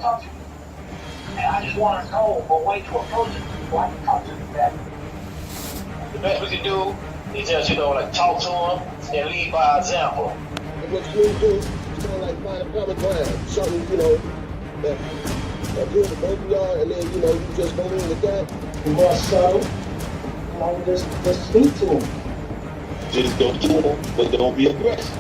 talk to you. And I just want to know a way to approach it so I can talk to you better. The best we can do is just, like talk to them and lead by example. And what you need to do is like find a common ground, something, that good for both of y'all, and then, you just go in with that. And more subtle, just speak to them. Just go to them, but don't be aggressive.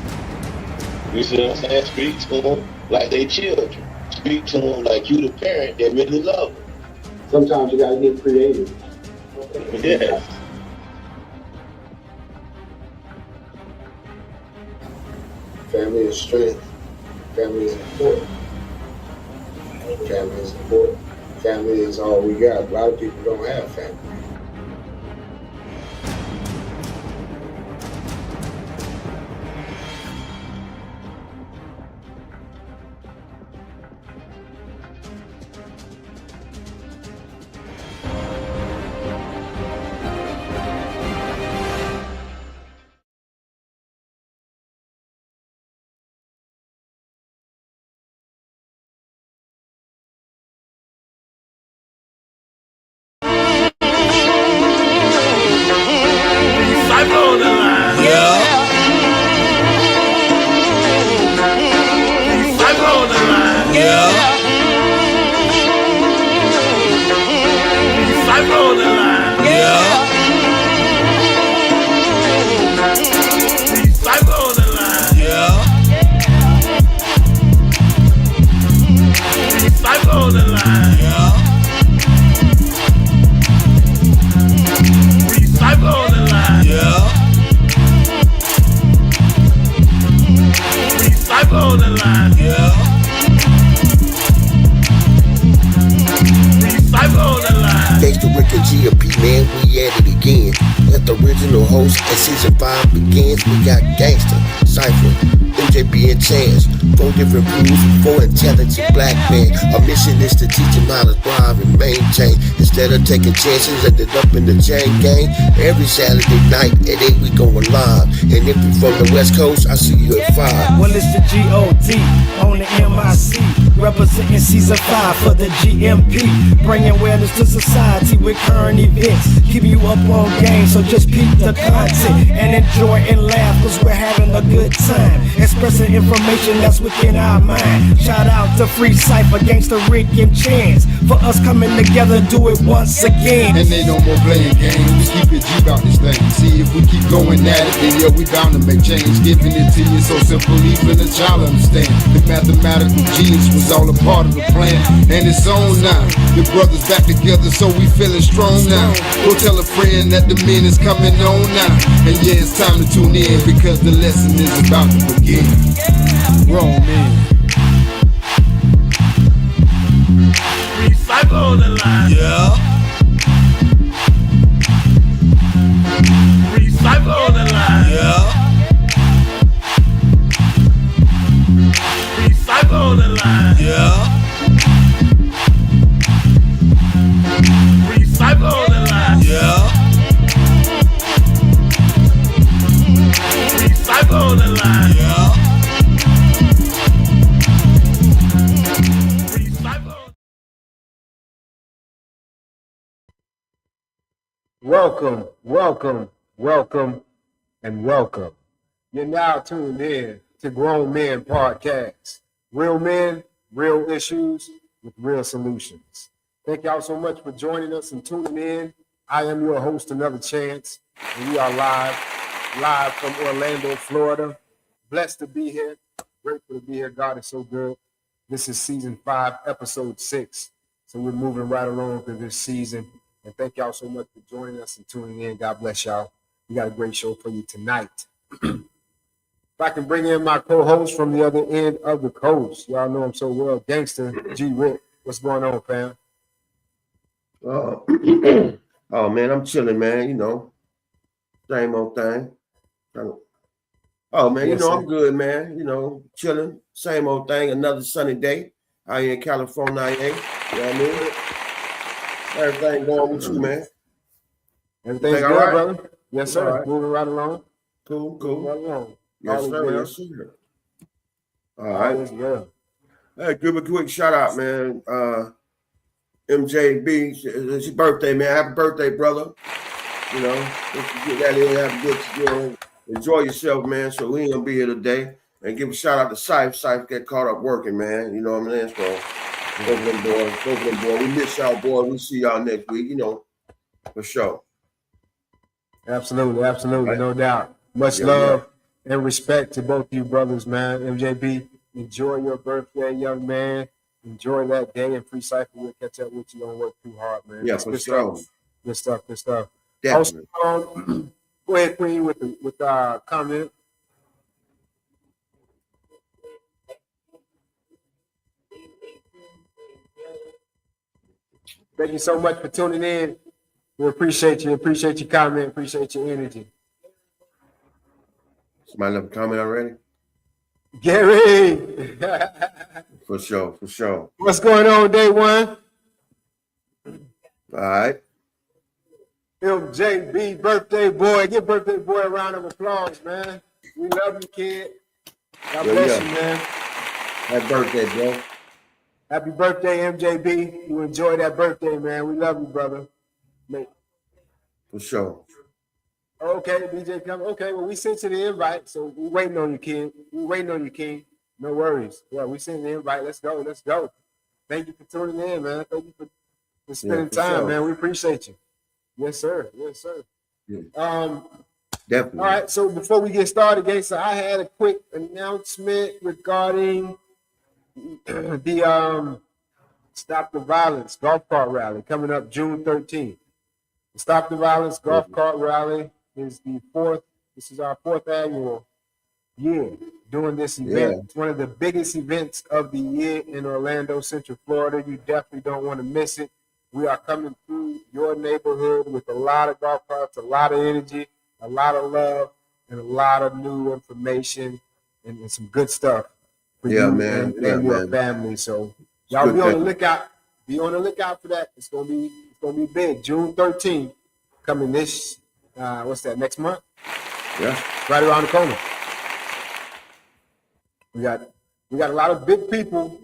You see what I'm saying? Speak to them like they children. Speak to them like you the parent that really love them. Sometimes you gotta get creative. Yeah. Family is strength. Family is important. Family is important. Family is all we got. A lot of people don't have family. Host as season 5 begins. We got Gangster, Cypher, MJB and Chance. 4 different crews, 4 intelligent black men. Our mission is to teach them how to thrive and maintain. Instead of taking chances, ended up in the chain gang. Every Saturday night at 8 we going live. And if you're from the West Coast, I see you at 5. Well, it's the GOD on the MIC, representing season 5 for the GMP. Bringing awareness to society with current events. Keeping you up on game, so just peep the content and enjoy and laugh, cause we're having a good time. Expressing information that's within our mind. Shout out to Free Cypher, Gangsta Rick and Chance. For us coming together, do it once again. And they no more playing games, keep it G about this thing. See if we keep going at it, then yeah, we bound to make change. Giving it to you so simple, even a child understand. The mathematical genius was all a part of the plan. And it's on now, the brothers back together, so we feeling strong now. Go tell a friend that the men is coming on now. And yeah, it's time to tune in, because the lesson is about to begin. Grown men. Free Cypher on the line. Yeah. Free Cypher on the line. Yeah. Free Cypher on the line. Yeah. Free Cypher on the line. Yeah. Free Cypher on the line. Yeah. Free Cypher. Welcome, welcome, welcome, and welcome. You're now tuned in to Grown Men Podcast. Real men, real issues with real solutions. Thank y'all so much for joining us and tuning in. I am your host, Another Chance, and we are live from Orlando, Florida. Blessed to be here. Grateful to be here. God is so good. This is season 5, episode 6. So we're moving right along through this season. And thank y'all so much for joining us and tuning in. God bless y'all. We got a great show for you tonight. If I can bring in my co-host from the other end of the coast. Y'all know him so well. Gangster G. Rick. What's going on, fam? Oh, man, I'm chilling, man. Same old thing. Oh, man, Yes, I'm sir. good, man. Chilling. Same old thing. Another sunny day out here in California. You know what I mean? Everything going with you, man? Everything's good, all right? brother? Yes, sir. All right. Moving right along. Cool. Moving right along. Yes, All is sir. well. Yes, sir. All All right. is well. Hey, give a quick shout out, man. MJB, it's your birthday, man. Happy birthday, brother. You know, let's get that in. Have a good, enjoy yourself, man. So we ain't gonna be here today. And give a shout out to Syph. Syph get caught up working, man. You know what I'm saying? So both of them boys. We miss y'all, boy. We see y'all next week. You know, for sure. Absolutely, Right. no doubt. Much love and respect to both you brothers, man. MJB, enjoy your birthday, young man. Enjoy that day, and Free Cypher will catch up with you. Don't work too hard, man. Yeah, That's for good sure. stuff. Good stuff. Good stuff. Definitely. Also, go ahead, Queen, with comment. Thank you so much for tuning in. We appreciate you. Appreciate your comment. Appreciate your energy. Somebody left a comment already? Gary. For sure, for sure. What's going on, day one? All right. MJB, birthday boy. Give birthday boy a round of applause, man. We love you, kid. God bless you, man. Happy birthday, bro. Happy birthday, MJB. You enjoy that birthday, man. We love you, brother. Mate. For sure. Okay, DJ come. Okay, well, we sent you the invite, so we're waiting on you, kid. We're waiting on you, King. No worries. Yeah, we sent the invite. Let's go. Let's go. Thank you for tuning in, man. Thank you for spending time, sure. man. We appreciate you. Yes, sir. Yes, sir. Yeah. Definitely. All right, so before we get started, guys, so I had a quick announcement regarding the Stop the Violence golf cart rally coming up June 13th. The Stop the Violence golf cart rally is this is our fourth annual year doing this event. Yeah. It's one of the biggest events of the year in Orlando, Central Florida. You definitely don't want to miss it. We are coming through your neighborhood with a lot of golf carts, a lot of energy, a lot of love, and a lot of new information and some good stuff for you and your family. So y'all be on the lookout. Be on the lookout for that. It's gonna be big. June 13th, coming this what's that, next month? Yeah. Right around the corner. We got a lot of big people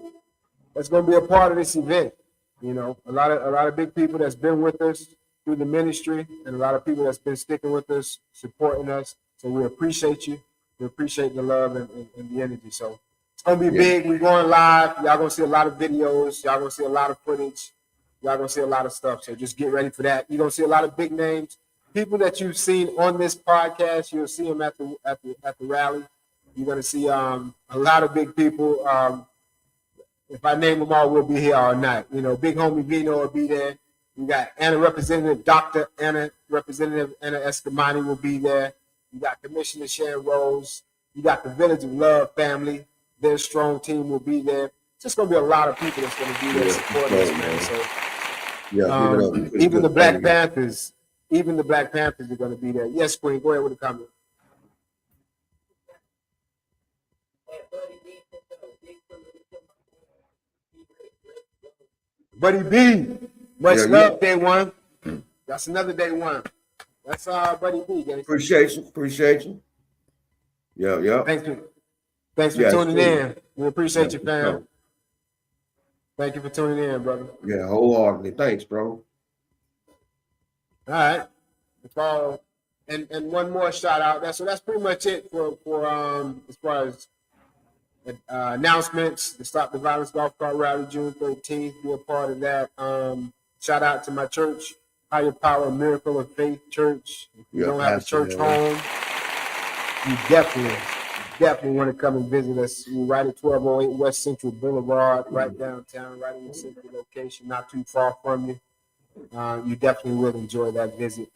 that's gonna be a part of this event. You know, a lot of big people that's been with us through the ministry, and a lot of people that's been sticking with us, supporting us. So we appreciate you. We appreciate the love and the energy. So it's gonna be big. We're going live. Y'all gonna see a lot of videos. Y'all gonna see a lot of footage. Y'all gonna see a lot of stuff. So just get ready for that. You're gonna see a lot of big names, people that you've seen on this podcast. You'll see them at the rally. You're gonna see a lot of big people. If I name them all, we'll be here all night. You know, Big Homie Vino will be there. We got Dr. Anna Representative Anna Escamani will be there. You got Commissioner Sharon Rose. You got the Village of Love family. Their strong team will be there. It's just going to be a lot of people that's going to be there supporting us, man. So, even the Black Panthers are going to be there. Yes, Queen, go ahead with the comment. Buddy B, much love, day one. That's another day one. That's Buddy B, guys. Appreciate you. Yeah. Thanks for tuning in. We appreciate you, fam. Thank you for tuning in, brother. Yeah, wholeheartedly. Thanks, bro. All right. And one more shout out. That's pretty much it for as far as announcements. The Stop the Violence Golf Cart Rally, June 13th. Be a part of that. Shout out to my church, Higher Power Miracle of Faith Church. If you don't have a church home, you definitely want to come and visit us. We're right at 1208 West Central Boulevard, right downtown, right in the central location, not too far from you. You definitely will enjoy that visit.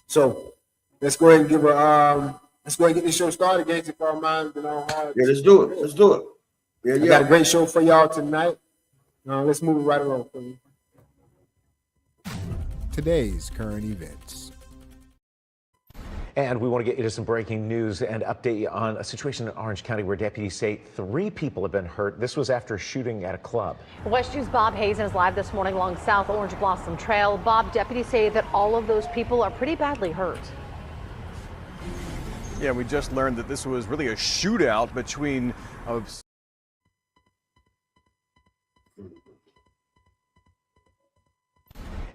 So let's go ahead and get this show started, against if our minds and our hearts. Yeah, let's do it. Yeah. I got a great show for y'all tonight. Let's move it right along for you. Today's current events. And we want to get you to some breaking news and update you on a situation in Orange County where deputies say 3 people have been hurt. This was after a shooting at a club. West 2's Bob Hazen is live this morning along South Orange Blossom Trail. Bob, deputies say that all of those people are pretty badly hurt. Yeah, we just learned that this was really a shootout between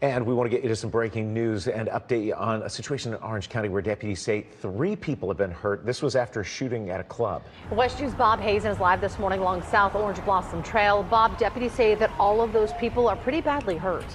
And we want to get you to some breaking news and update you on a situation in Orange County where deputies say 3 people have been hurt. This was after a shooting at a club. West 2's Bob Hazen is live this morning along South Orange Blossom Trail. Bob, deputies say that all of those people are pretty badly hurt.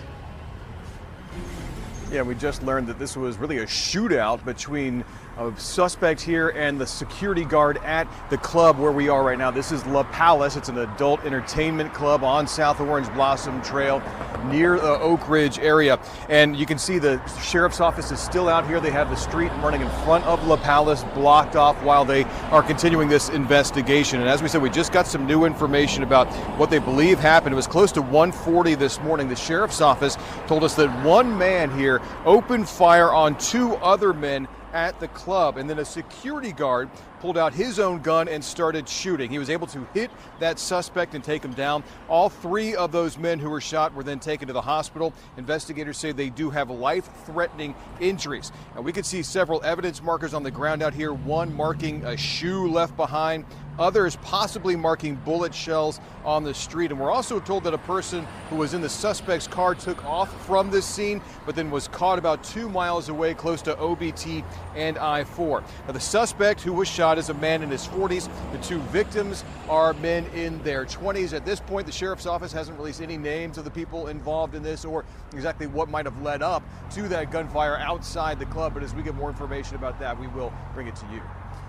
Yeah, we just learned that this was really a shootout between a suspect here and the security guard at the club where we are right now. This is La Palace. It's an adult entertainment club on South Orange Blossom Trail near the Oak Ridge area. And you can see the sheriff's office is still out here. They have the street running in front of La Palace blocked off while they are continuing this investigation. And as we said, we just got some new information about what they believe happened. It was close to 1:40 this morning. The sheriff's office told us that one man here opened fire on 2 other men at the club, and then a security guard pulled out his own gun and started shooting. He was able to hit that suspect and take him down. All 3 of those men who were shot were then taken to the hospital. Investigators say they do have life-threatening injuries. And we could see several evidence markers on the ground out here, one marking a shoe left behind, others possibly marking bullet shells on the street. And we're also told that a person who was in the suspect's car took off from this scene, but then was caught about 2 miles away close to OBT and I-4. Now, the suspect who was shot is a man in his 40s. The 2 victims are men in their 20s. At this point, the sheriff's office hasn't released any names of the people involved in this or exactly what might have led up to that gunfire outside the club. But as we get more information about that, we will bring it to you.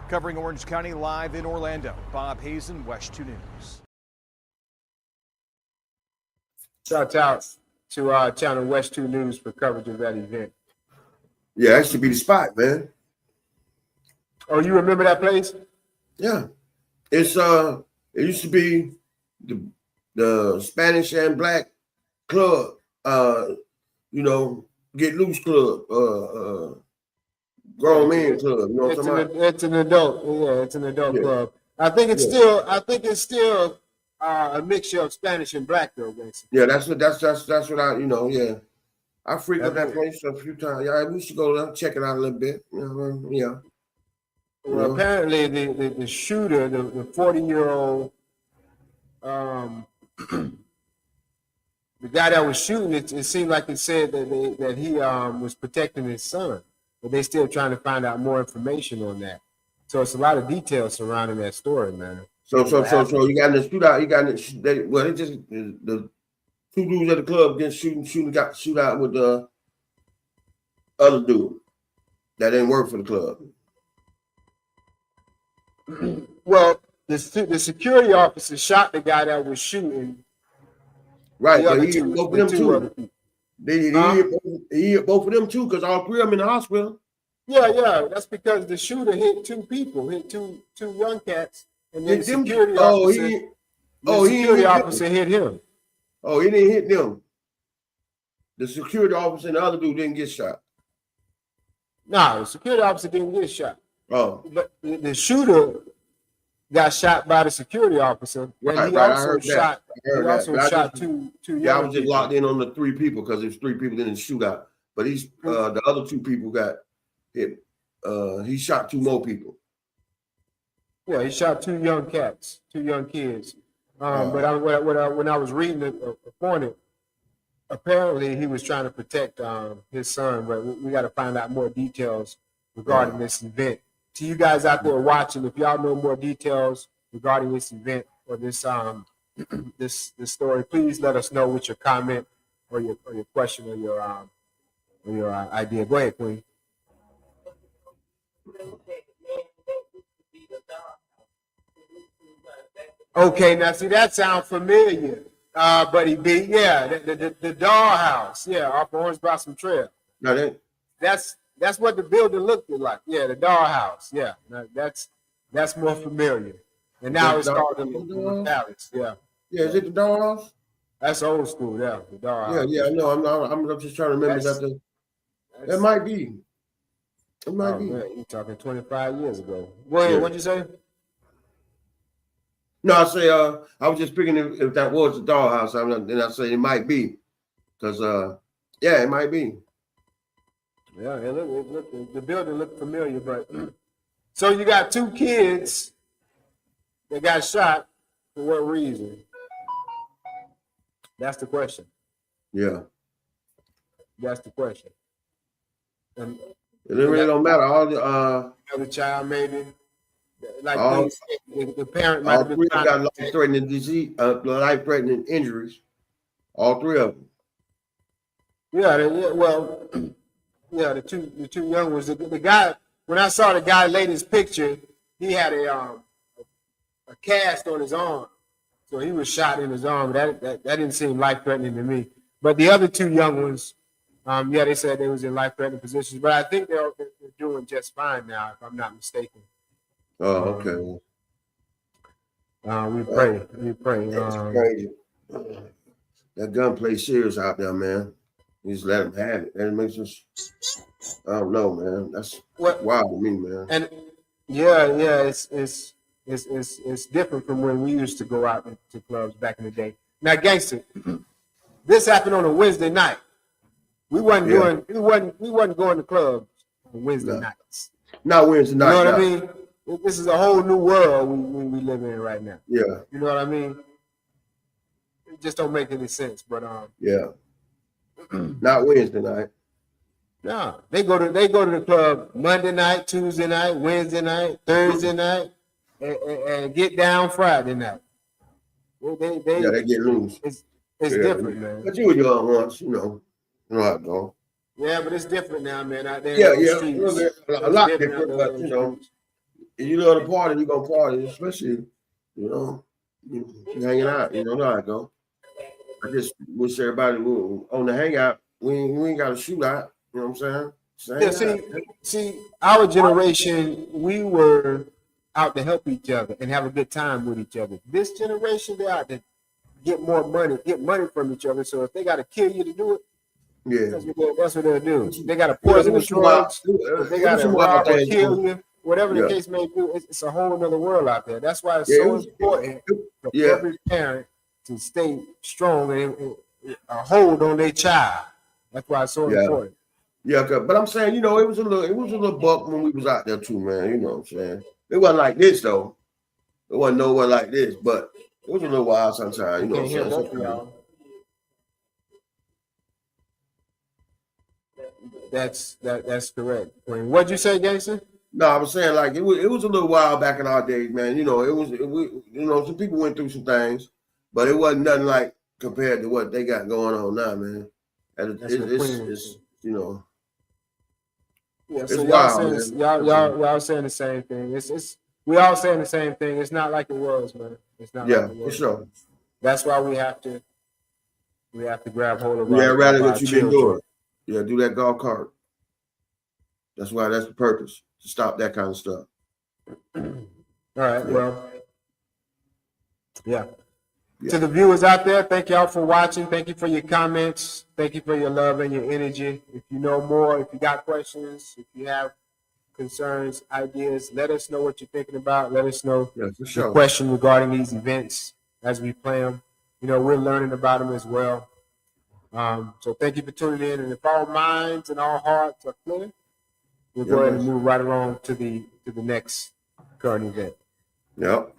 Covering Orange County live in Orlando, Bob Hazen, West 2 News. Shout out to our channel West 2 News for coverage of that event. Yeah, that should be the spot, man. Oh, you remember that place? Yeah. It's it used to be the Spanish and Black club, Get Loose club, grown men club. You know what I'm talking about? It's an adult. Yeah, it's an adult club. I think it's still a mixture of Spanish and Black though, basically. Yeah, that's what I yeah. I frequent that place a few times. Yeah, we should go there, check it out a little bit. Yeah. Well, apparently the shooter, the 40-year-old, the guy that was shooting, it seemed like it said that he was protecting his son, but they still trying to find out more information on that. So it's a lot of details surrounding that story, man. So you got in the shootout. You got it just the 2 dudes at the club got shoot out with the other dude that didn't work for the club. Well, the security officer shot the guy that was shooting. Right, but he hit both of them too. He hit both of them too, because all 3 of them in the hospital. Yeah, that's because the shooter hit 2 people, hit two young cats, and then the security officer hit him. Oh, he didn't hit them. The security officer and the other dude didn't get shot. No, the security officer didn't get shot. Oh, but the shooter got shot by the security officer. And he also shot. He also shot two young I was just locked in on the 3 people because there's 3 people in the shootout. But he's the other 2 people got hit. He shot 2 more people. Yeah, he shot 2 young cats, 2 young kids. But when I was reading upon it, apparently he was trying to protect his son. But we got to find out more details regarding this event. To you guys out there watching, if y'all know more details regarding this event or this this story, please let us know with your comment or your question or your idea. Go ahead, Queen. Okay, now see that sounds familiar, Buddy B. Yeah, the dollhouse. Yeah, off Orange Blossom Trail. No, that's what the building looked like. Yeah, the dollhouse. Yeah, that's more familiar. And now it's called the Palace. Yeah. Yeah, is it the dollhouse? That's old school. Yeah, the dollhouse. Yeah, I know. I'm just trying to remember that. That might be. It might be. Man, you're talking 25 years ago. Go ahead. What'd you say? No, I say I was just picking if that was the dollhouse. Then I say it might be, because it might be. Yeah, the building looked familiar, but so you got 2 kids that got shot for what reason? That's the question. Yeah. That's the question. And It really don't matter. All the child maybe, like all, the parent might all have been three trying got to life-threatening disease, life-threatening injuries. All three of them. Well, the two young ones. The guy, when I saw the guy latest picture, he had a cast on his arm, so he was shot in his arm. That didn't seem life-threatening to me. But the other two young ones, they said they was in life-threatening positions. But I think they're doing just fine now, if I'm not mistaken. Oh, okay. We pray. That's crazy. That gunplay serious out there, man. You just let them have it. That makes us. I don't know, man. That's wild to me, man. And it's different from when we used to go out to clubs back in the day. Now, gangster, this happened on a Wednesday night. We wasn't going to clubs on Wednesday nights. Not Wednesday night. You know what I mean? This is a whole new world we live in right now. Yeah. You know what I mean? It just don't make any sense. But yeah. Not Wednesday night. No, they go to the club Monday night, Tuesday night, Wednesday night, Thursday night, and get down Friday night. They get loose. It's different, man. But you were young once, you know how it go. Yeah, but it's different now, man. Out there, a lot different. But you know the party, you gonna party, especially you hanging out. You know how it go. I just wish everybody on the hangout. We ain't got to shoot out. You know what I'm saying? See, our generation, we were out to help each other and have a good time with each other. This generation, they're out to get money from each other. So if they got to kill you to do it, that's what they'll do. They got to poison the drugs. They got to rob or kill you. Whatever the case may be, it's a whole other world out there. That's why it's so important for every parent to stay strong and hold on their child. That's why it's so important. Yeah, but I'm saying, it was a little buck when we was out there too, man. You know what I'm saying? It wasn't like this though. It wasn't nowhere like this, but it was a little wild sometimes. You know what I'm saying? That's correct. What'd you say, Gangster? No, I was saying like it was a little wild back in our days, man. Some people went through some things, but it wasn't nothing like compared to what they got going on now, man. It's Yeah, it's so wild, y'all saying the same thing. We all saying the same thing. It's not like it was, man. It's not. Yeah, like it was. for sure. That's why we have to grab hold of. Rather what you've been doing. Yeah, do that golf cart. That's why. That's the purpose, to stop that kind of stuff. All right. Well, yeah. To the viewers out there, thank y'all for watching. Thank you for your comments. Thank you for your love and your energy. If you know more, if you got questions, if you have concerns, ideas, let us know what you're thinking about. Let us know the question regarding these events as we play them. We're learning about them as well. So thank you for tuning in. And if all minds and all hearts are clear, we'll go ahead and move right along to the next current event. Yep.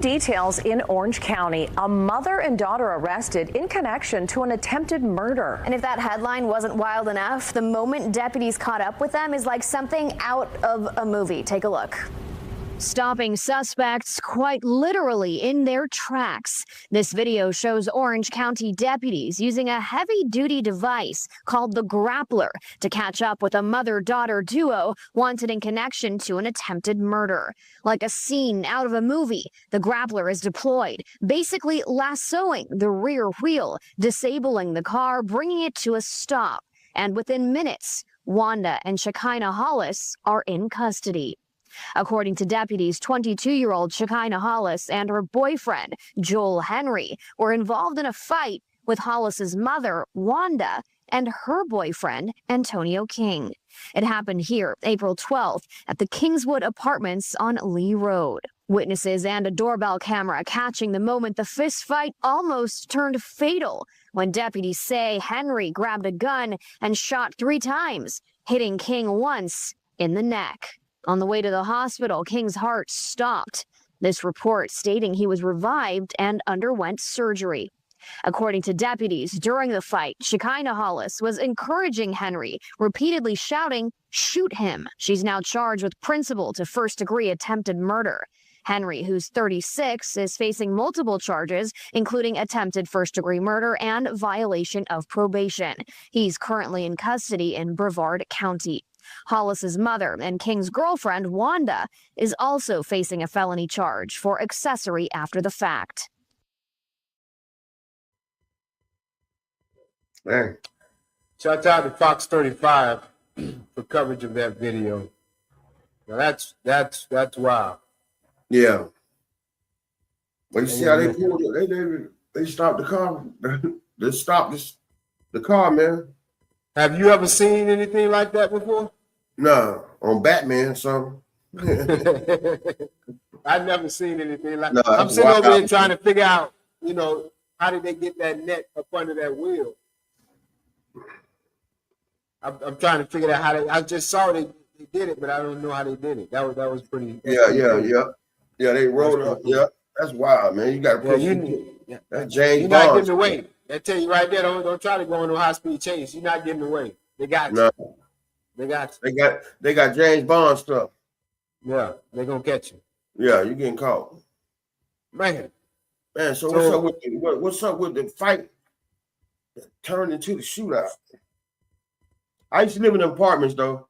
Details in Orange County. A mother and daughter arrested in connection to an attempted murder. And if that headline wasn't wild enough, the moment deputies caught up with them is like something out of a movie. Take a look. Stopping suspects quite literally in their tracks. This video shows Orange County deputies using a heavy-duty device called the grappler to catch up with a mother-daughter duo wanted in connection to an attempted murder. Like a scene out of a movie, the grappler is deployed, basically lassoing the rear wheel, disabling the car, bringing it to a stop. And within minutes, Wanda and Shekinah Hollis are in custody. According to deputies, 22-year-old Shekinah Hollis and her boyfriend, Joel Henry, were involved in a fight with Hollis's mother, Wanda, and her boyfriend, Antonio King. It happened here, April 12th, at the Kingswood Apartments on Lee Road. Witnesses and a doorbell camera catching the moment the fist fight almost turned fatal when deputies say Henry grabbed a gun and shot 3 times, hitting King once in the neck. On the way to the hospital, King's heart stopped. This report stating he was revived and underwent surgery. According to deputies, during the fight, Shekinah Hollis was encouraging Henry, repeatedly shouting, "Shoot him." She's now charged with principal to first-degree attempted murder. Henry, who's 36, is facing multiple charges, including attempted first-degree murder and violation of probation. He's currently in custody in Brevard County. Hollis's mother and King's girlfriend, Wanda, is also facing a felony charge for accessory after the fact. Man. Shout out to Fox 35 for coverage of that video. Now that's wild. Yeah. But you see how they pulled it? They stopped the car. They stopped the car, man. Have you ever seen anything like that before? No, on Batman, something. I've never seen anything like No, that. I'm sitting over there trying to figure out, how did they get that net up under that wheel? I'm trying to figure out how they. I just saw they did it, but I don't know how they did it. That was pretty. Yeah. They rolled up. Yeah, that's wild, man. You got to put. That's James You're Bond. not getting away. I tell you right there. Don't try to go on a high speed chase. You're not getting away. They got you. No. They got you. They got James Bond stuff. Yeah, they're gonna catch you. Yeah, you're getting caught. Man. So what's up with the fight that turned into the shootout? I used to live in apartments though.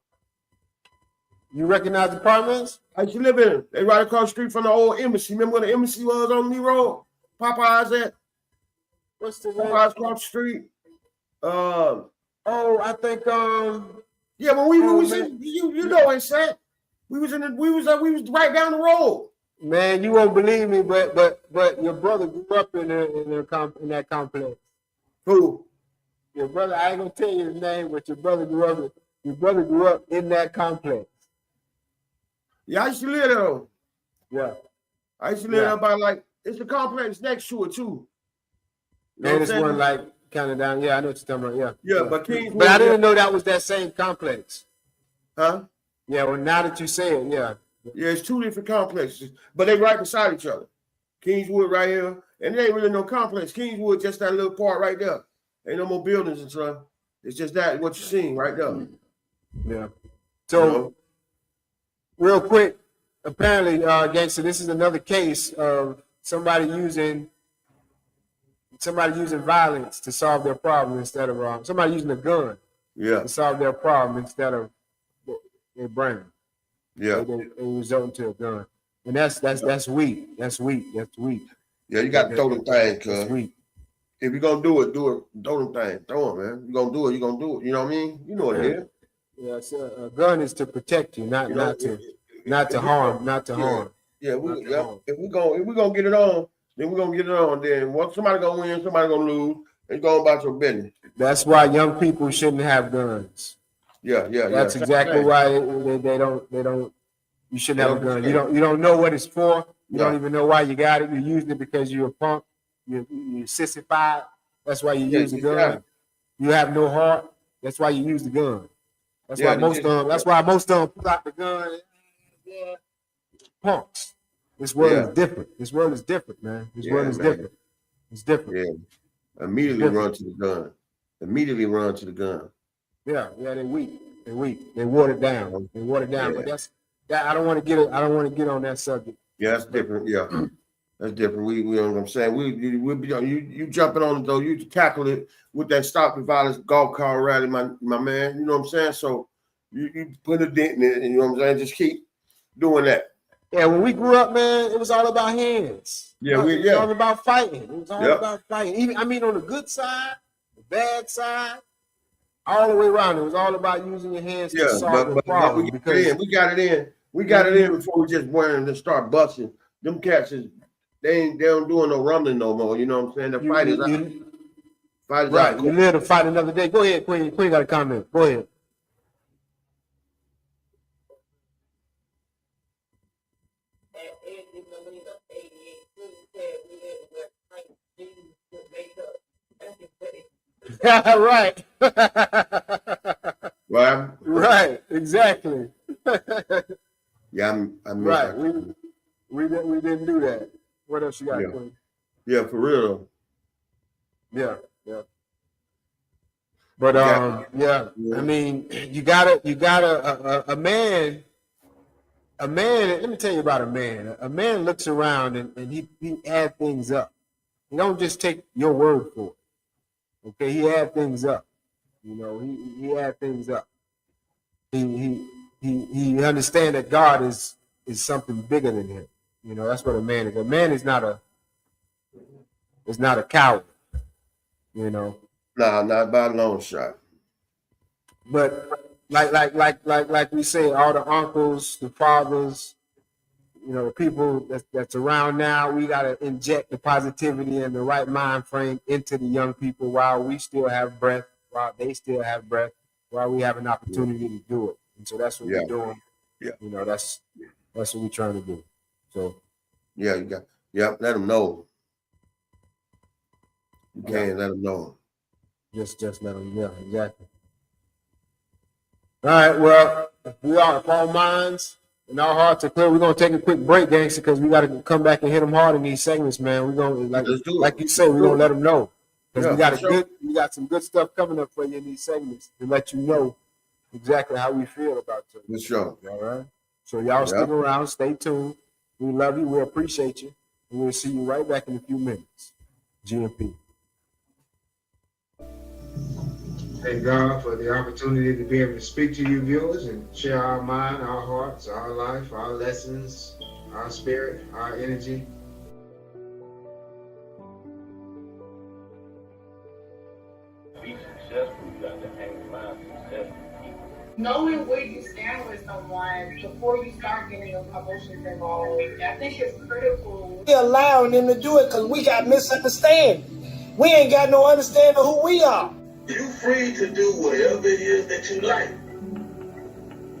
You recognize the apartments? I used to live in them. They right across the street from the old embassy. Remember where the embassy was on Lee Road? Popeyes at? What's the Popeyes across the street? I think yeah, when we was in, you know it's at. We was right down the road. Man, you won't believe me, but your brother grew up in that complex. Who? Your brother, I ain't gonna tell you his name, but your brother grew up in that complex. Yeah, I used to live there though. Yeah. I used to live there by it's a complex next to it too. Man, it's one kind of down. Yeah, I know what you're talking about. Yeah. Yeah, but Kingswood. But I didn't know that was that same complex. Huh? Yeah, well, now that you say it, yeah. Yeah, it's two different complexes, but they right beside each other. Kingswood right here, and there ain't really no complex. Kingswood just that little part right there. Ain't no more buildings and stuff. It's just that what you're seeing right there. Yeah. So, real quick, apparently, gangster, this is another case of somebody using violence to solve their problem instead of somebody using a gun to solve their problem instead of their brain. Yeah. They result to a gun. And that's weak. That's weak. Yeah, you got to throw them things, cuz. If you're going to do it, throw them things. Throw them, man. You're going to do it, you're going to do it. You know what I mean? You know what it is. Yeah, so a gun is to protect you, not to harm. Yeah, if we're gonna get it on, then we're gonna get it on. Then once somebody gonna win, somebody gonna lose, and go about your business. That's why young people shouldn't have guns. Yeah. That's exactly why they don't. You shouldn't have a gun. You don't know what it's for. You don't even know why you got it. You're using it because you're a punk. You're sissified. That's why you use the gun. You have no heart. That's why you use the gun. That's why most of them pull out the gun. Yeah. Punks. This world is different. This world is different, man. This world is different. It's different. Yeah. Immediately run to the gun. Yeah, they're weak. They water it down. But that's I don't want to get on that subject. Yeah, that's different. Yeah. That's different. We you know what I'm saying? You jumping on it though, you tackle it with that stop the violence golf cart rally, my man. You know what I'm saying? So you put a dent in it, and you know what I'm saying? Just keep doing that. Yeah, when we grew up, man, it was all about hands. Yeah, it was all about fighting. It was all about fighting. Even on the good side, the bad side, all the way around. It was all about using your hands to solve the problem. We got it in before we just went and start busting. Them cats they don't doing no rumbling no more. You know what I'm saying? The fight is out. Right. You live to fight another day. Go ahead, Queen. Queen got a comment. Go ahead. Right. Right. Exactly. Yeah, I'm right. We didn't do that. What else you got, Queen? Yeah, for real. Yeah. But yeah. I mean, you gotta a man. Let me tell you about a man. A man looks around and he adds things up. He don't just take your word for it. Okay, he adds things up. You know, he adds things up. He understands that God is something bigger than him. You know, that's what a man is. A man is not a coward. You know. Nah, not by a long shot. But like we say, all the uncles, the fathers, you know, the people that's around now, we gotta inject the positivity and the right mind frame into the young people while we still have breath, while they still have breath, while we have an opportunity to do it. And so that's what we're doing. Yeah. You know, that's what we're trying to do. So let them know. You can't let them know. Just let them, exactly. All right, well, if all minds and our hearts are clear, we're gonna take a quick break, gangster, because we gotta come back and hit them hard in these segments, man. We're gonna like you said, we're gonna let them know. Because we got some good stuff coming up for you in these segments to let you know exactly how we feel about you. For sure. All right. So y'all stick around, stay tuned. We love you, we appreciate you, and we'll see you right back in a few minutes. GMP. Thank God for the opportunity to be able to speak to you viewers and share our mind, our hearts, our life, our lessons, our spirit, our energy. Be successful, you got to hang around successful people. Knowing where you stand with someone before you start getting your emotions involved, I think it's critical. We're allowing them to do it because we got misunderstanding. We ain't got no understanding of who we are. You're free to do whatever it is that you like.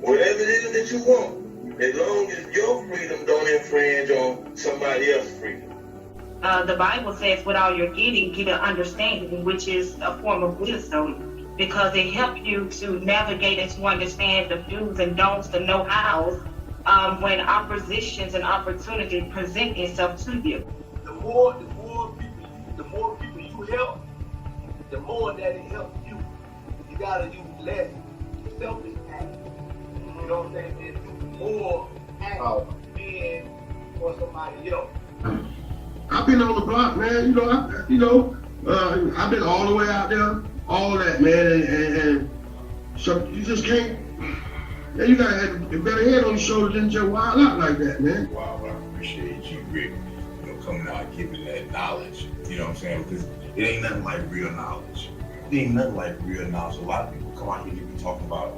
Whatever it is that you want. As long as your freedom don't infringe on somebody else's freedom. The Bible says, with all you're getting, get an understanding, which is a form of wisdom, because it helps you to navigate and to understand the do's and don'ts, the know-hows, when oppositions and opportunity present itself to you. The more people you help, the more that it helps you. You gotta use less selfish act. You know what I'm saying? And do more act being for somebody else. I've been on the block, man. I've been all the way out there, all that, man, and so you just can't. Man, you gotta have a better head on your shoulders than just wild out like that, man. Wow, I appreciate you, Rick. Coming out and giving that knowledge. You know what I'm saying? Because it ain't nothing like real knowledge. It ain't nothing like real knowledge. A lot of people come out here and be talking about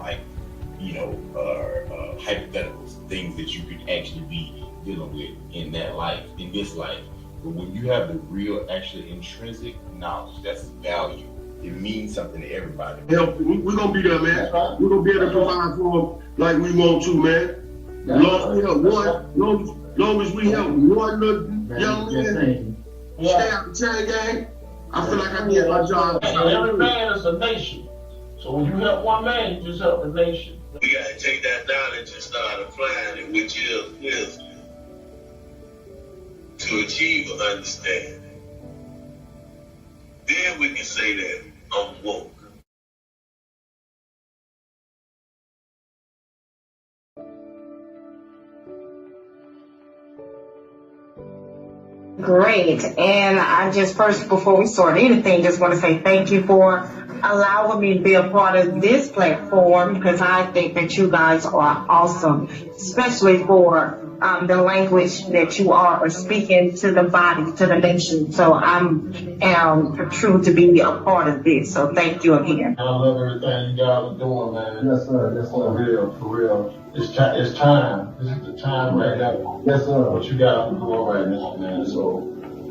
hypotheticals, things that you could actually be dealing with in that life, in this life. But when you have the real, actually intrinsic knowledge, that's value. It means something to everybody. Help, we're gonna be there, man. We're gonna be able to provide for them like we want to, man. Long as we help one little young man stay out the chain gang, I feel like I did my job. Every man is a nation. So when you help one man, you just help the nation. We gotta take that knowledge and start applying it, which is wisdom, to achieve an understanding. Then we can say that I'm woke. Great. And I just first, before we start anything, just want to say thank you for allowing me to be a part of this platform, because I think that you guys are awesome, especially for the language that you are speaking to the body, to the nation. So I'm true to be a part of this. So thank you again. I love everything you guys are doing, man. Yes, sir. Yes, sir. For real. It's time. This is the time right now. Yes, sir. What you guys are doing right now, man. So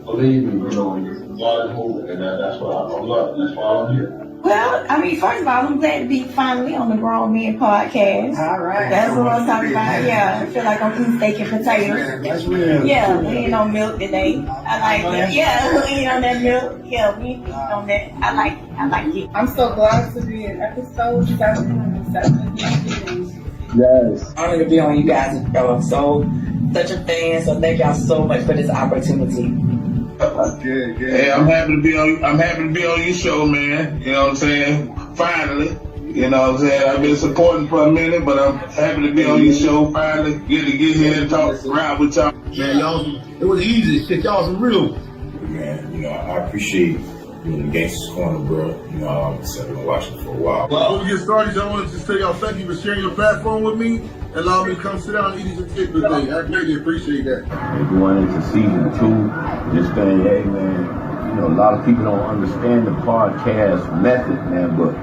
believe me, God is moving, and that's what I love. That's why I'm here. Well, I mean, first of all, I'm glad to be finally on the Grown Men podcast. All right. That's what I'm talking about. Yeah, I feel like I'm eating steak and potatoes. That's real. Yeah, we ain't on milk today. I like it. Yeah, we ain't on that milk. Yeah, we ain't on that. I like it. I'm so glad to be in episode 7. Yes. I'm going to be on you guys. So such a fan. So thank y'all so much for this opportunity. Hey, I'm happy to be on your show, man. You know what I'm saying? Finally. You know what I'm saying? I've been supporting for a minute, but I'm happy to be on your show finally. Get here and talk around with y'all. Man, y'all, it was easy. Shit, y'all some real. Man, you know, I appreciate you in the Gangsters Corner, bro. You know, I've been watching for a while. Well, before we get started, I wanted to say y'all thank you for sharing your platform with me and allow me to come sit down and eat these particular thing. I greatly appreciate that. Going into season 2, this thing, hey man, you know, a lot of people don't understand the podcast method, man, but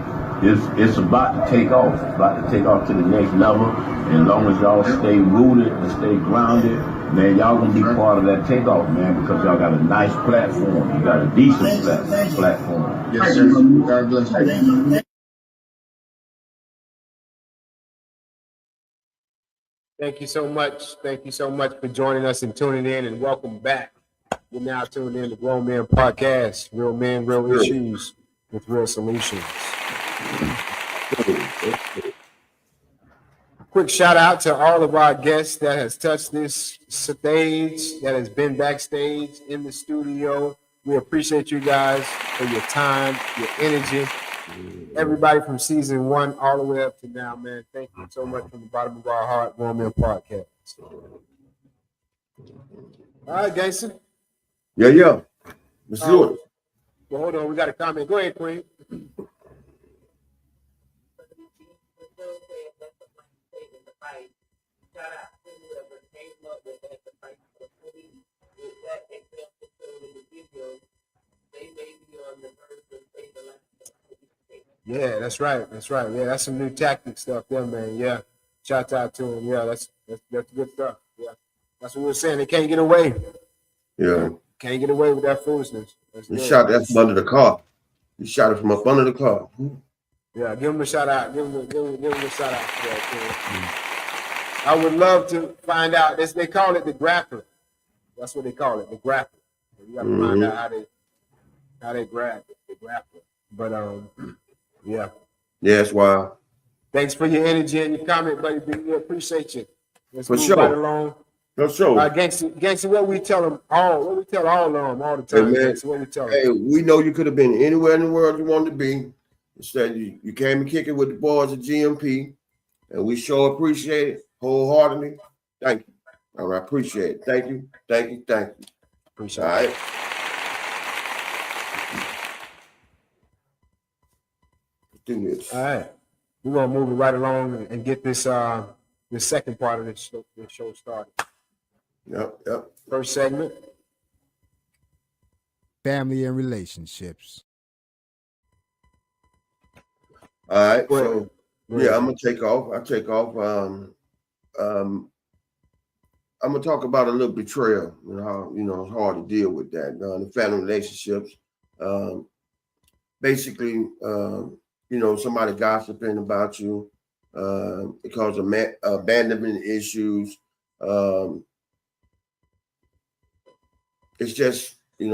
it's about to take off. It's about to take off to the next level. And as long as y'all stay rooted and stay grounded, man, y'all gonna be part of that takeoff, man, because y'all got a nice platform. You got a decent platform. Yes, sir. God bless you. Thank you so much. Thank you so much for joining us and tuning in, and welcome back. You're now tuned in to Grown Men Podcast, Real Men, Real Issues with Real Solutions. Quick shout out to all of our guests that has touched this stage, that has been backstage in the studio. We appreciate you guys for your time, your energy. Everybody from season 1 all the way up to now, man. Thank you so much from the bottom of our heart, Grown Men Podcast. All right, gangster. Yeah. Let's do it. Well, hold on. We got a comment. Go ahead, Queen. Yeah, that's right. That's right. Yeah, that's some new tactic stuff there, man. Yeah. Shout out to him. Yeah, that's good stuff. Yeah. That's what we were saying. They can't get away. Yeah. Can't get away with that foolishness. You shot that from under the car. You shot it from up under the car. Yeah, give him a shout out. Give him a shout out. Yeah, I would love to find out. They call it the grappler. That's what they call it, the grappler. You got to find out how they grab it, the grappler. But yeah. Yeah, that's why. Thanks for your energy and your comment, buddy. We appreciate you. Let's move sure. right along. For sure. Gangster, what we tell them all, what we tell all of them all the time, hey, man, Gangster, what we tell them. Hey, we know you could have been anywhere in the world you wanted to be. Instead, you came and kicked it with the boys at GMP, and we sure appreciate it wholeheartedly. Thank you. All right, appreciate it. Thank you. Appreciate all right. Do this. All right. We're gonna move it right along and get this the second part of this show started. Yep. First segment. Family and relationships. All right. So yeah, I'm gonna take off. I'm gonna talk about a little betrayal and how it's hard to deal with that. The family relationships. Basically, somebody gossiping about you. It causes abandonment issues. It's just, it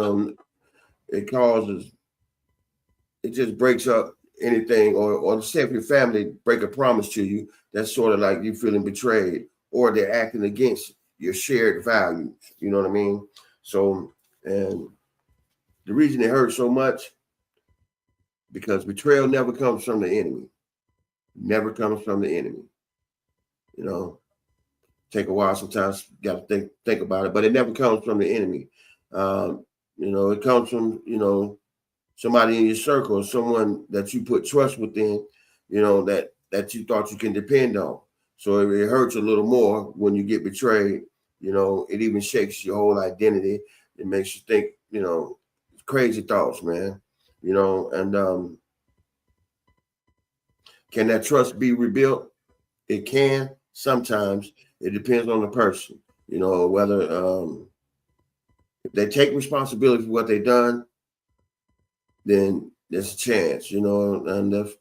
just breaks up anything, or say if your family break a promise to you, that's sort of like you feeling betrayed, or they're acting against your shared values. You know what I mean? So, and the reason it hurts so much, because betrayal never comes from the enemy. Never comes from the enemy. Take a while sometimes, got to think about it, but it never comes from the enemy. It comes from, somebody in your circle, someone that you put trust within, that you thought you can depend on. So it hurts a little more when you get betrayed. It even shakes your whole identity. It makes you think, crazy thoughts, man. And can that trust be rebuilt? It can. Sometimes. It depends on the person, whether if they take responsibility for what they've done, then there's a chance, and if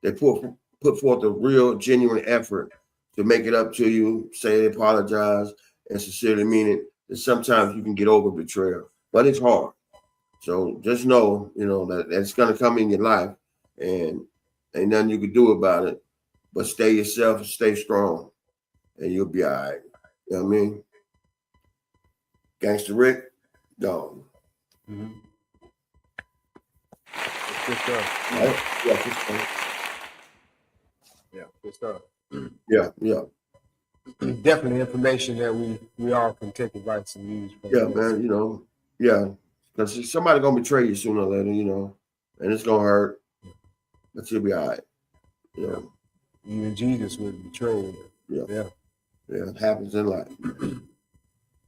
they put forth a real genuine effort to make it up to you, say they apologize and sincerely mean it, then sometimes you can get over betrayal, but it's hard. So just know, that it's going to come in your life, and ain't nothing you can do about it, but stay yourself and stay strong, and you'll be all right. You know what I mean? Gangster Rick, gone. Mm-hmm. Good stuff. Right? Yeah, good stuff. Yeah, good stuff. Yeah, yeah. Definitely information that we all can take advice and use. Yeah, man, you know, yeah. Because somebody gonna betray you sooner or later, you know, and it's gonna hurt, but you'll be all right. You know. Even Jesus was betrayed. Yeah. Yeah. Yeah, it happens in life.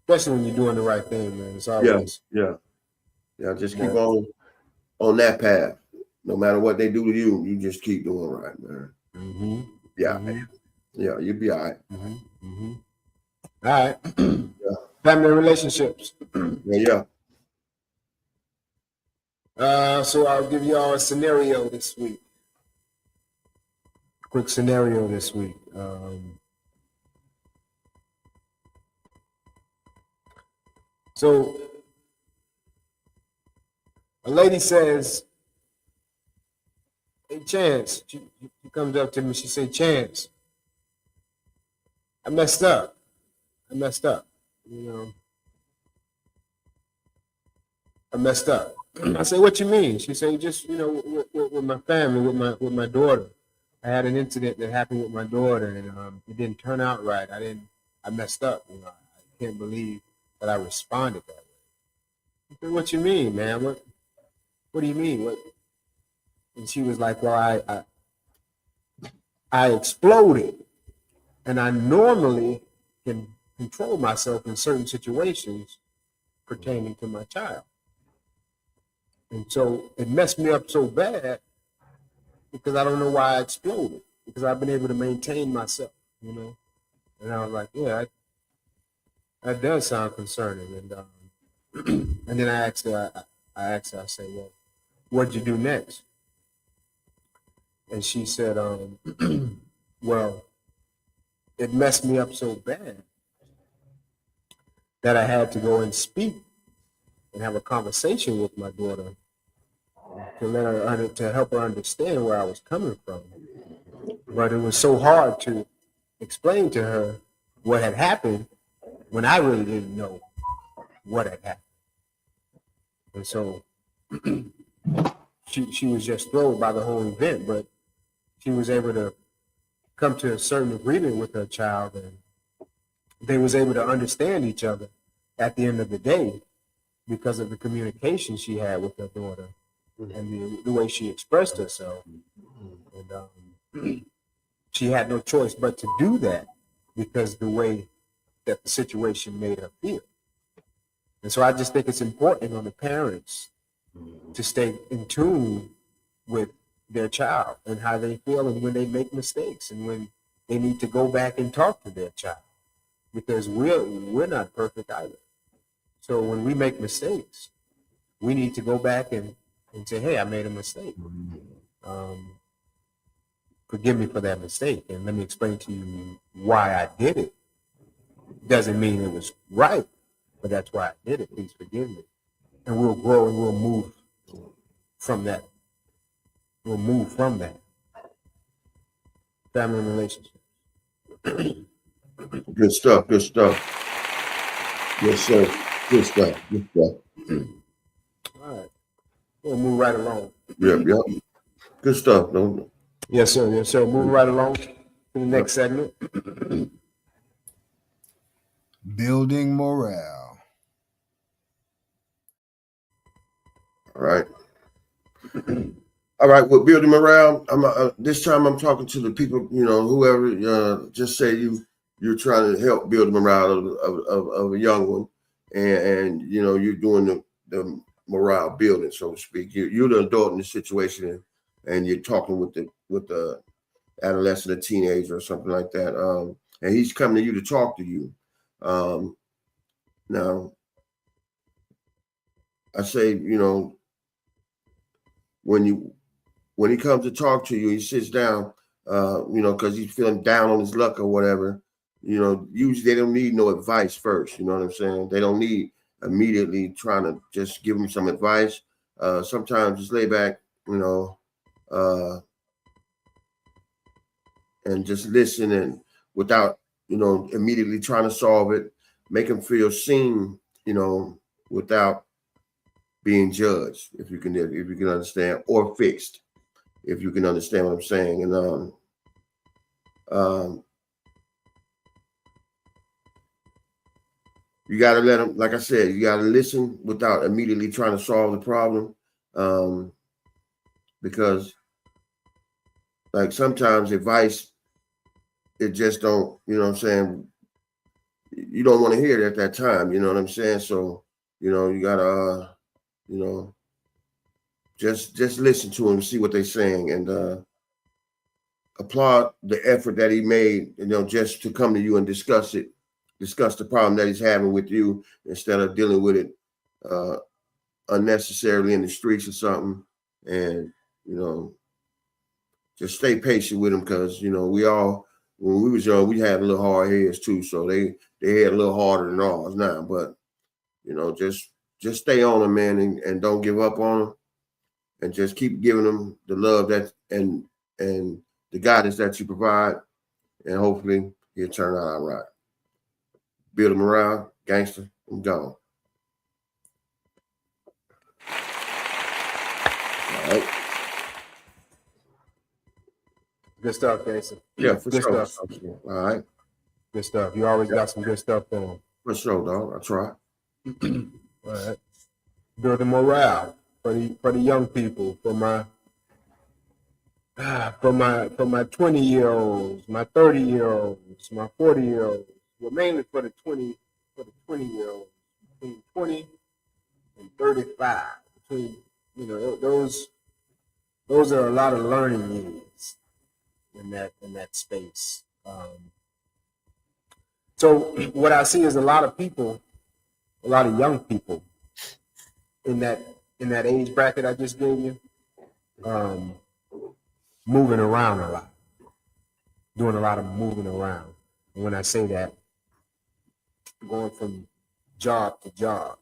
Especially when you're doing the right thing, man. It's always Yeah. Just keep on that path. No matter what they do to you, you just keep doing right, man. Mm-hmm. Yeah. Mm-hmm. Yeah, you'll be all right. Mm-hmm. Mm-hmm. All right. Yeah. Family relationships. Yeah. So I'll give y'all a scenario this week. Quick scenario this week. So a lady says, "Hey, Chance," she comes up to me, she said, "Chance, I messed up. You know, I messed up." I say, "What you mean?" She said, "Just, you know, with my family, with my daughter. I had an incident that happened with my daughter, and it didn't turn out right. I messed up. You know, I can't believe that I responded that way." I said, "What you mean, man? What do you mean? What?" And she was like, "Well, I exploded, and I normally can control myself in certain situations pertaining to my child. And so it messed me up so bad because I don't know why I exploded, because I've been able to maintain myself, you know." And I was like, "Yeah, that does sound concerning." And and then I asked her, I said, "Well, what'd you do next?" And she said, "Well, it messed me up so bad that I had to go and speak and have a conversation with my daughter to help her understand where I was coming from. But it was so hard to explain to her what had happened when I really didn't know what had happened." And so she was just thrilled by the whole event, but she was able to come to a certain agreement with her child, and they was able to understand each other at the end of the day because of the communication she had with her daughter and the way she expressed herself. And she had no choice but to do that because the way that the situation made her feel. And so I just think it's important on the parents to stay in tune with their child and how they feel and when they make mistakes and when they need to go back and talk to their child, because we're not perfect either. So when we make mistakes, we need to go back and say, "Hey, I made a mistake. Forgive me for that mistake, and let me explain to you why I did it. Doesn't mean it was right, but that's why I did it. Please forgive me." And we'll grow and we'll move from that. We'll move from that. Family relationships. Good stuff. Good stuff. Yes, sir. Good stuff. Good stuff. All right. We'll move right along. Yep. Good stuff. No. Yes, sir. Yes, sir. Moving right along to the next segment. Building morale. All right. All right. Well, building morale. This time I'm talking to the people. You know, whoever. Just say you're trying to help build the morale of a young one, and you know you're doing the morale building, so to speak. You're the adult in the situation, and you're talking with the adolescent or teenager or something like that. And he's coming to you to talk to you. Now, I say, you know, when he comes to talk to you, he sits down, you know, because he's feeling down on his luck or whatever. You know, usually they don't need no advice first. You know what I'm saying? They don't need immediately trying to just give him some advice. Sometimes just lay back, you know, and just listen, and without, you know, immediately trying to solve it, make him feel seen, you know, without being judged, if you can understand, or fixed, if you can understand what I'm saying. And you got to let them, like I said, you got to listen without immediately trying to solve the problem, because like sometimes advice, it just don't, you know what I'm saying, you don't want to hear it at that time, you know what I'm saying? So, you know, you gotta, you know, just listen to them, see what they're saying, and applaud the effort that he made, you know, just to come to you and discuss the problem that he's having with you, instead of dealing with it unnecessarily in the streets or something. And, you know, just stay patient with him, because, you know, we all, when we was young, we had a little hard heads too. So they had a little harder than ours now. But, you know, just stay on them, man, and don't give up on them, and just keep giving them the love that and the guidance that you provide, and hopefully he'll turn out all right. Build him around, gangster, I'm gone. All right. Good stuff, Gangster. Yeah, for good sure. stuff. All right. Good stuff. You always got some good stuff going. For sure, dog. I try. All right. Building morale for the young people, for my 20-year-olds, my 30-year-olds, my 40-year-olds. Well, mainly for the 20-year-olds, between 20 and 35. Between, you know, those are a lot of learning years in that space. So what I see is a lot of young people in that age bracket I just gave you, moving around a lot, doing a lot of moving around. And when I say that, going from job to job.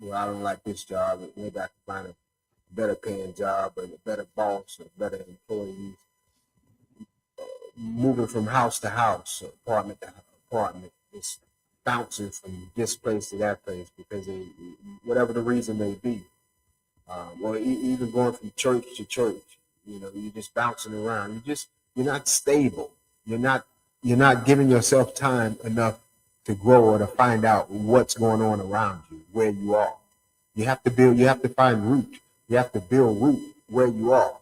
Well, I don't like this job. Maybe I can find a better paying job, or a better boss, or better employees. Moving from house to house, or apartment to apartment, just bouncing from this place to that place because whatever the reason may be, or even going from church to church. You know, you're just bouncing around. You're not stable. You're not giving yourself time enough to grow or to find out what's going on around you, where you are. You have to find root. You have to build root where you are,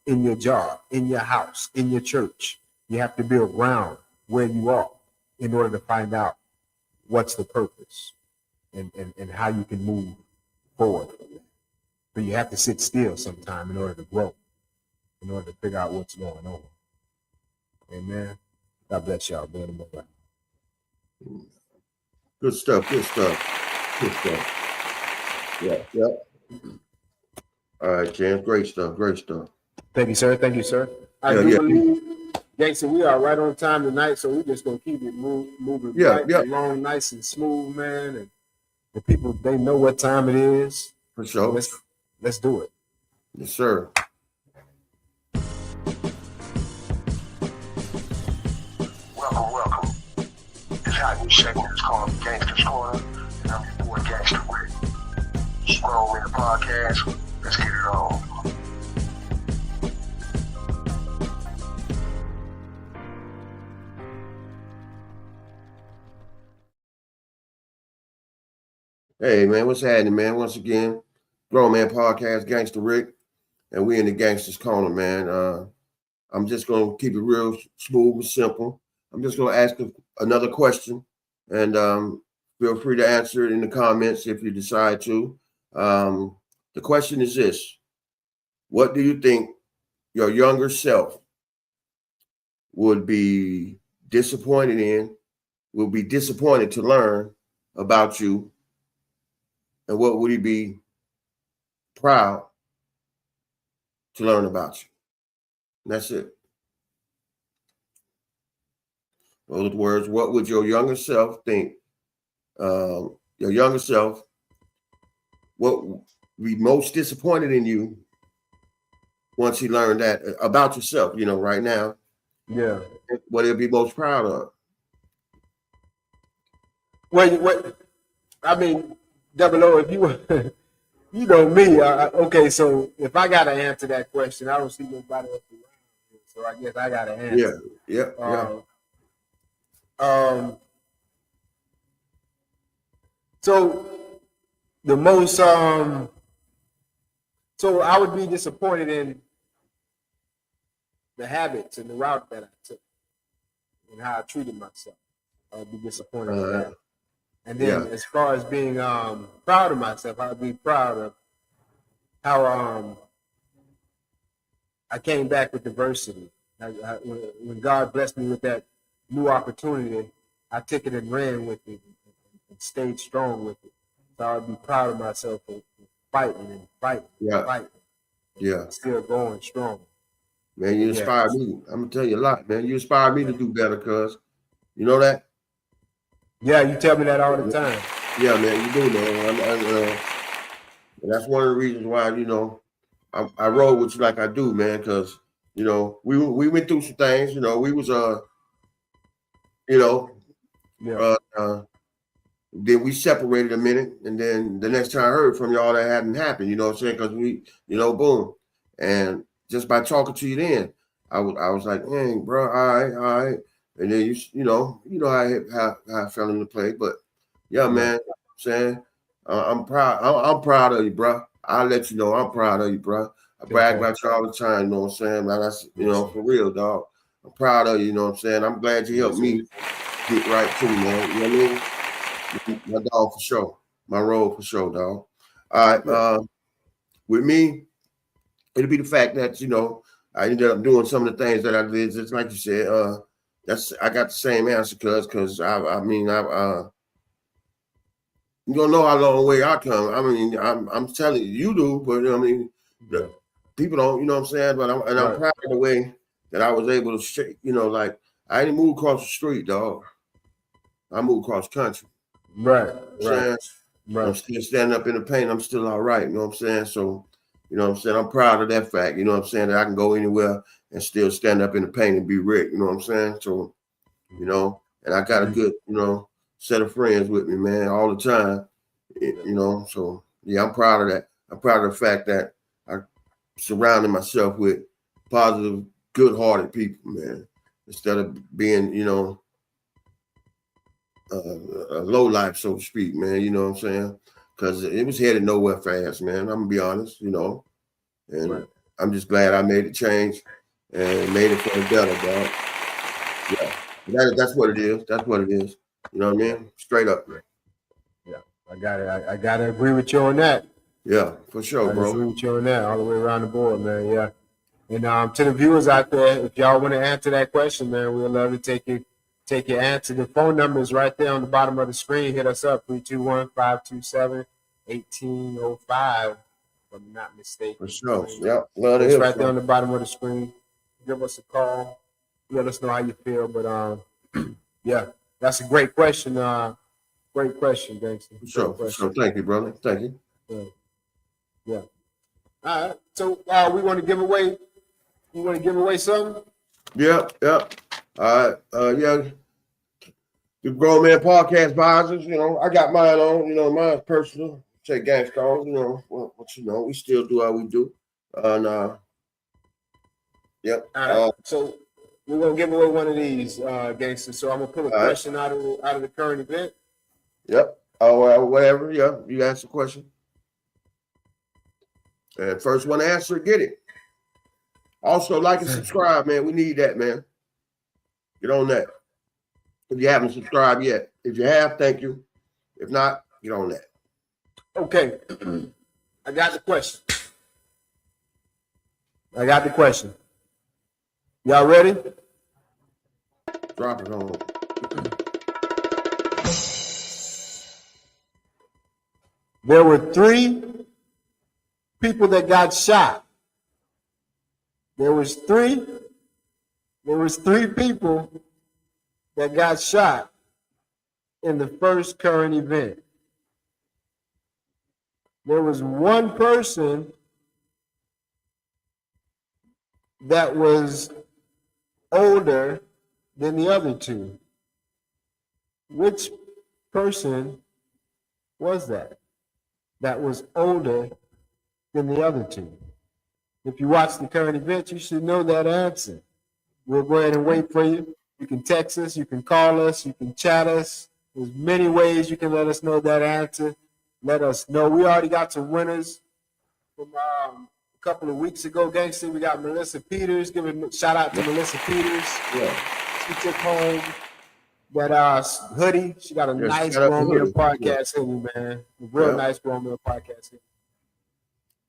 in your job, in your house, in your church. You have to build ground where you are in order to find out what's the purpose and how you can move forward from that. But you have to sit still sometime in order to grow, in order to figure out what's going on. Amen. God bless y'all. Good stuff. Good stuff. Good stuff. Yeah. All right, James. Great stuff. Great stuff. Thank you, sir. Thank you, sir. I do believe, Gangster, we are right on time tonight, so we're just gonna keep it moving along nice and smooth, man. And the people, they know what time it is. For sure. Let's do it. Yes, sir. Welcome. This hot new segment is called Gangster's Corner, and I'm your boy Gangster Rick. Scroll in the podcast. Let's get it on. Hey, man, what's happening, man? Once again, Grown Man Podcast, Gangster Rick, and we in the Gangster's Corner, man. I'm just going to keep it real smooth and simple. I'm just going to ask another question, and feel free to answer it in the comments if you decide to. The question is this: what do you think your younger self would be disappointed to learn about you? And what would he be proud to learn about you? And that's it. In other words, what would your younger self think? Your younger self, what would be most disappointed in you once he learned that about yourself, you know, right now? Yeah. What he'll be most proud of? What I mean, Double O, You know me. Okay, so if I gotta answer that question, I don't see nobody else around here, so I guess I gotta Yeah, answer. yeah. So the most so I would be disappointed in the habits and the route that I took and how I treated myself. I would be disappointed in that. And then Yeah. as far as being proud of myself, I would be proud of how I came back with diversity. When God blessed me with that new opportunity, I took it and ran with it and stayed strong with it. So I would be proud of myself for fighting and fighting and fighting. Yeah. Still going strong. Man, you inspire me. I'm gonna tell you a lot, man. You inspire me to do better, cuz. You know that? Yeah, you tell me that all the time. Yeah, man, you do, man. And that's one of the reasons why, you know, I roll with you like I do, man, because, you know, we went through some things, you know, we was then we separated a minute, and then the next time I heard from y'all, that hadn't happened. You know what I'm saying? Because we, you know, boom, and just by talking to you, then I was like, dang, bro, all right, and then you know how I fell into play, but yeah, man, you know what I'm saying I'm proud. I'm proud of you, bro. I'll let you know I'm proud of you, bro. I brag about you all the time. You know what I'm saying? Man, that's for real, dog. I'm proud of you. You know what I'm saying? I'm glad you helped me get right too, man. You know what I mean? My dog for sure. My role for sure, dog. All right. With me, it'll be the fact that, you know, I ended up doing some of the things that I did. Just like you said, I got the same answer, because you don't know how long way I come. I mean, I'm telling you do, but I mean, people don't, you know what I'm saying? But I'm proud of the way that I was able to, you know, like I didn't move across the street, dog. I moved across country. Right. I'm still standing up in the pain. I'm still all right. You know what I'm saying? So, you know what I'm saying? I'm proud of that fact. You know what I'm saying? That I can go anywhere and still stand up in the pain and be Rick. You know what I'm saying? So, you know, and I got a good, you know, set of friends with me, man, all the time. You know, so yeah, I'm proud of that. I'm proud of the fact that I surrounded myself with positive, good-hearted people, man, instead of being, you know, a low life, so to speak, man. You know what I'm saying? Because it was headed nowhere fast, man. I'm gonna be honest, you know. And I'm just glad I made a change and made it for the better, dog. Yeah, that's what it is. That's what it is. You know what I mean? Straight up. Yeah, I gotta agree with you on that. Yeah, for sure, bro. I agree with you on that all the way around the board, man. Yeah. And to the viewers out there, if y'all want to answer that question, man, we'd love to take your answer. The phone number is right there on the bottom of the screen. Hit us up, 321-527-1805, if I'm not mistaken. For sure. Yeah. It's right there on the bottom of the screen. Give us a call. Let us know how you feel. But yeah, that's a great question. Great question, gangster. For sure. For sure. Thank you, brother. Thank you. Yeah. All right. So we want to give away. You want to give away something? Yep. All right. Yeah. The Grown Man Podcast Visors, you know, I got mine on. You know, mine's personal. Say gangsta on, you know, what you know, we still do how we do. Yep. All right. So we're gonna give away one of these, gangsters. So I'm gonna pull a question out of the current event. Yep. Oh, whatever. Yeah. You ask the question. And first one to answer, get it. Also, like and subscribe, man. We need that, man. Get on that. If you haven't subscribed yet. If you have, thank you. If not, get on that. Okay. I got the question. Y'all ready? Drop it on. There were 3 people that got shot. There was 3 people that got shot in the first current event. There was 1 person that was older than the other 2. Which person was that? that was older than the other two? If you watch the current events, you should know that answer. We'll go ahead and wait for you. You can text us, you can call us, you can chat us. There's many ways you can let us know that answer. Let us know. We already got some winners from a couple of weeks ago, Gangster. We got Melissa Peters. Give a shout out to Melissa Peters. Yeah. She took home that hoodie. She got a nice Grown Man Podcast hoodie, man. A real nice Grown Man Podcast hoodie.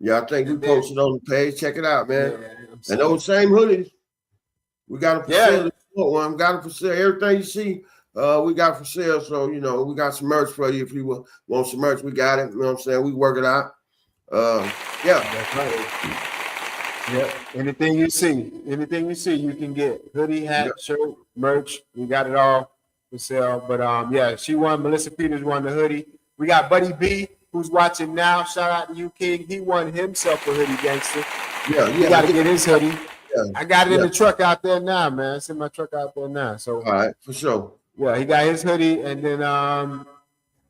Yeah, I think we posted on the page. Check it out, man. And those same hoodies, we got them for sale. One got them for sale. Everything you see, we got for sale. So, you know, we got some merch for you. If you want some merch, we got it. You know what I'm saying? We work it out. Yeah. That's right. Yep. Anything you see, you can get. Hoodie, hat, shirt, merch. We got it all for sale. But yeah, she won. Melissa Peters won the hoodie. We got Buddy B, who's watching now. Shout out to you, King. He won himself a hoodie, Gangster. Yeah. You got to get his hoodie. Yeah. I got it in the truck out there now, man. It's in my truck out there now. So all right, for sure. Yeah, he got his hoodie, and then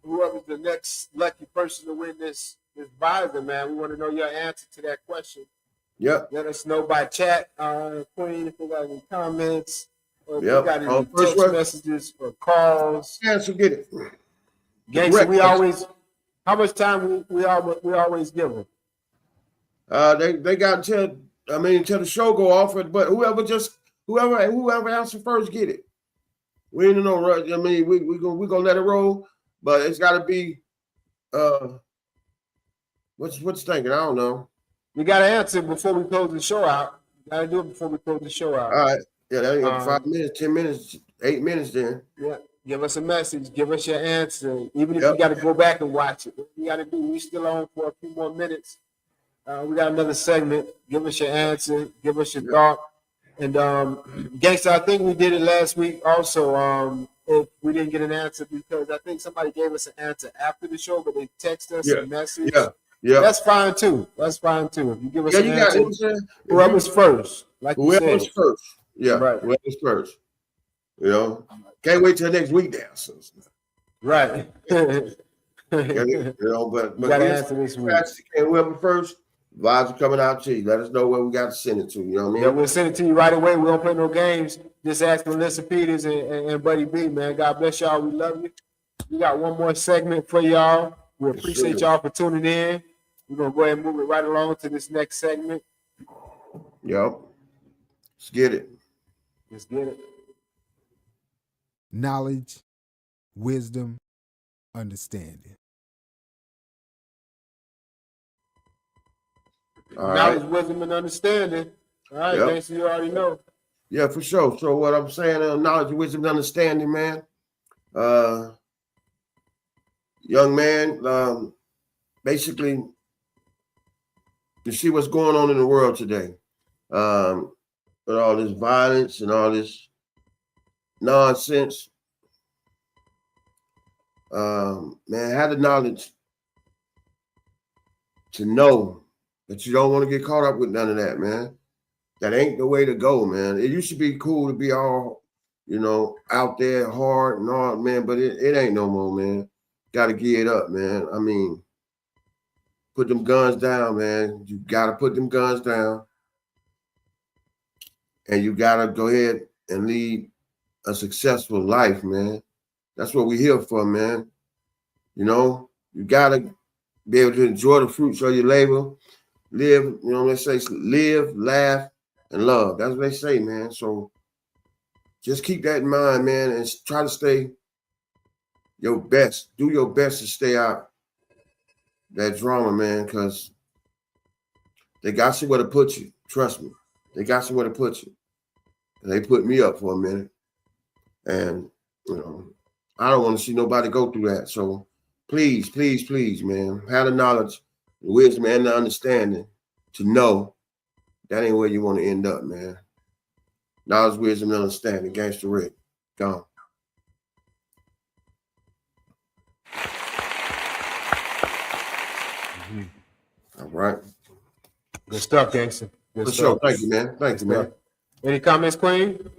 whoever's the next lucky person to win this visor, man, we want to know your answer to that question. Yep. Let us know by chat, Queen, if you got any comments, or if you got any text messages or calls. Yeah, so get it. Gangster, we always. How much time we always give them? They got until the show go off, but whoever answer first get it. We ain't no rush. I mean, we gonna let it roll, but it's got to be. What's thinking? I don't know. We got to answer before we close the show out. We got to do it before we close the show out. All right. Yeah, that ain't 5 minutes, 10 minutes, 8 minutes then. Yeah. Give us a message. Give us your answer. Even if you got to go back and watch it. What we got to do, we still on for a few more minutes. We got another segment. Give us your answer. Give us your thought. And Gangsta, I think we did it last week also. If we didn't get an answer because I think somebody gave us an answer after the show, but they text us a message. Yeah. That's fine too. If you give us an answer, whoever's first. Whoever's first. Yeah. Right. Whoever's first. You know. Can't wait till next week now. So. Right. You know, but gotta answer this week. Whoever first, vibes are coming out to you. Let us know where we got to send it to. You know what I mean? Yeah, we'll send it to you right away. We don't play no games. Just ask Melissa Peters and Buddy B, man. God bless y'all. We love you. We got one more segment for y'all. We appreciate y'all for tuning in. We're gonna go ahead and move it right along to this next segment. Yep. Let's get it. Let's get it. Knowledge, wisdom, understanding. Knowledge, wisdom, and understanding. All right, thanks. You already know. Yeah, for sure. So what I'm saying, knowledge, wisdom, and understanding, man. Young man, basically, you see what's going on in the world today. With all this violence and all this nonsense. Man, have the knowledge to know that you don't want to get caught up with none of that, man. That ain't the way to go, man. It used to be cool to be all, you know, out there hard and all, man, but it ain't no more, man. Got to get it up, man. I mean, put them guns down, man. You got to put them guns down. And you got to go ahead and lead a successful life, man. That's what we're here for, man. You know, you got to be able to enjoy the fruits of your labor. Live, you know what they say, live, laugh, and love. That's what they say, man. So just keep that in mind, man, and try to stay your best. Do your best to stay out that drama, man, because they got somewhere to put you. Trust me. They got somewhere to put you. And they put me up for a minute. And, you know, I don't want to see nobody go through that. So please, please, please, man, have the knowledge, the wisdom, and the understanding to know that ain't where you want to end up, man. Knowledge, wisdom, and understanding. Gangsta Rick. Gone. All right. Good stuff, Gangsta. For sure. Thank you, man. Thank you, man. Any comments, Queen?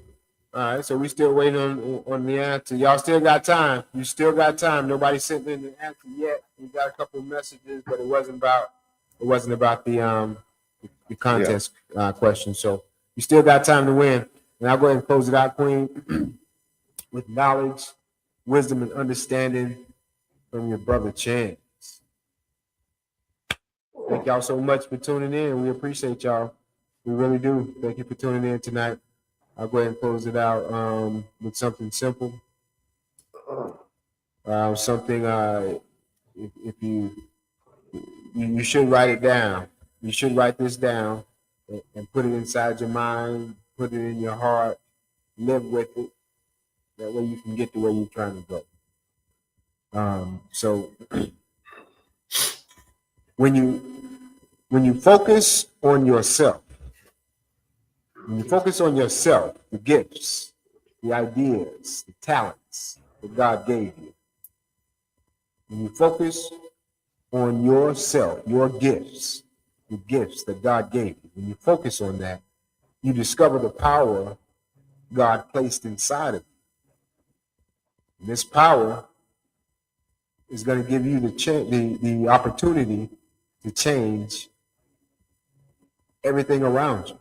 All right, so we still waiting on the answer. Y'all still got time. You still got time. Nobody sent in the answer yet. We got a couple of messages, but it wasn't about the contest question. So you still got time to win. And I'll go ahead and close it out, Queen, with knowledge, wisdom, and understanding from your brother Chance. Thank y'all so much for tuning in. We appreciate y'all. We really do. Thank you for tuning in tonight. I'll go ahead and close it out with something simple. Something if you should write it down. You should write this down and put it inside your mind, put it in your heart, live with it. That way you can get to where you're trying to go. So when you focus on yourself, the gifts, the ideas, the talents that God gave you, when you focus on yourself, your gifts, the gifts that God gave you, when you focus on that, you discover the power God placed inside of you. And this power is going to give you the opportunity to change everything around you.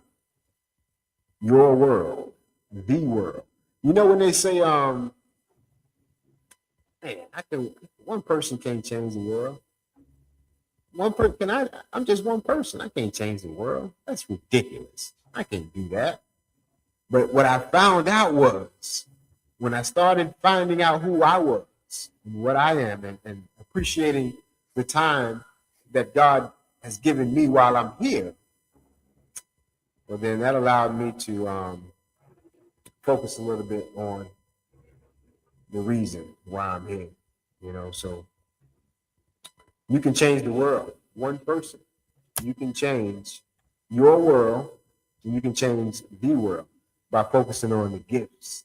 Your world, the world. You know when they say, man, one person can't change the world. I'm just one person. I can't change the world. That's ridiculous. I can't do that. But what I found out was when I started finding out who I was and what I am and appreciating the time that God has given me while I'm here, well, then that allowed me to focus a little bit on the reason why I'm here, so you can change the world, one person. You can change your world, and you can change the world by focusing on the gifts.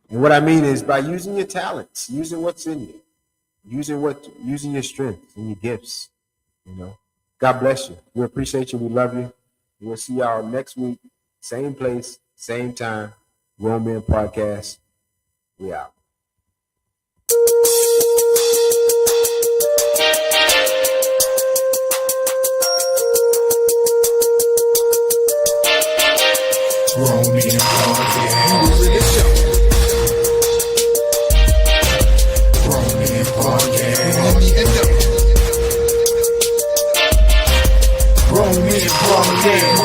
And what I mean is by using your talents, using what's in you, using your strengths and your gifts, God bless you. We appreciate you. We love you. We'll see y'all next week. Same place, same time. Grown Men Podcast. We out. Grown Men Podcast. Grown Men Podcast. Grown Men Podcast.